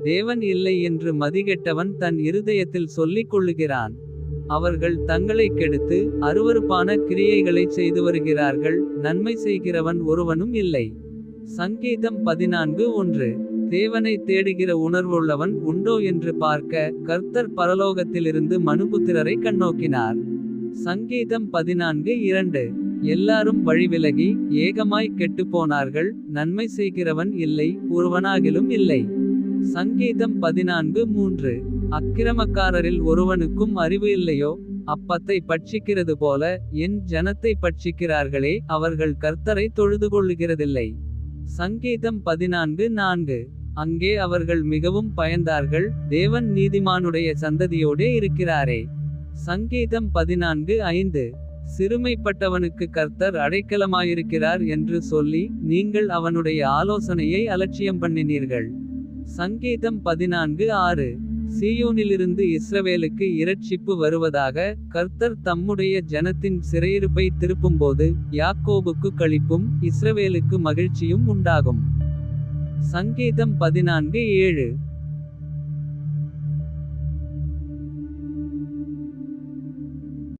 தேவன் இல்லை என்று மதிகெட்டவன் தன் இருதயத்தில் சொல்லிக் கொள்ளுகிறான். அவர்கள் தங்களைக் கெடுத்து அருவருப்பான கிரியைகளைச் செய்து வருகிறார்கள். நன்மை செய்கிறவன் ஒருவனும் இல்லை. சங்கீதம் 14:1. தேவனை தேடுகிற உணர்வுள்ளவன் உண்டோ என்று பார்க்க கர்த்தர் பரலோகத்திலிருந்து மனுபுத்திரரை கண்ணோக்கினார். சங்கீதம் 14:2. எல்லாரும் வழிவிலகி ஏகமாய் கெட்டுப்போனார்கள். நன்மை செய்கிறவன் இல்லை, ஒருவனாகிலும் இல்லை. சங்கீதம் 14:3. அக்கிரமக்காரரில் ஒருவனுக்கும் அறிவு இல்லையோ. அப்பத்தை பட்சிக்கிறது போல என் ஜனத்தை பட்சிக்கிறார்களே. அவர்கள் கர்த்தரை தொழுதுகொள்ளுகிறதில்லை. சங்கீதம் 14:4. அங்கே அவர்கள் மிகவும் பயந்தார்கள். தேவன் நீதிமானுடைய சந்ததியோடே இருக்கிறாரே. சங்கீதம் 14:5. சிறுமைப்பட்டவனுக்கு கர்த்தர் அடைக்கலமாயிருக்கிறார் என்று சொல்லி நீங்கள் அவனுடைய ஆலோசனையை அலட்சியம் பண்ணினீர்கள். சங்கீதம் 14:6. சீயோனிலிருந்து இஸ்ரவேலுக்கு இரட்சிப்பு வருவதாக. கர்த்தர் தம்முடைய ஜனத்தின் சிறையிருப்பை திருப்பும்போது யாக்கோபுக்கு களிப்பும் இஸ்ரவேலுக்கு மகிழ்ச்சியும் உண்டாகும். சங்கீதம் 14:7.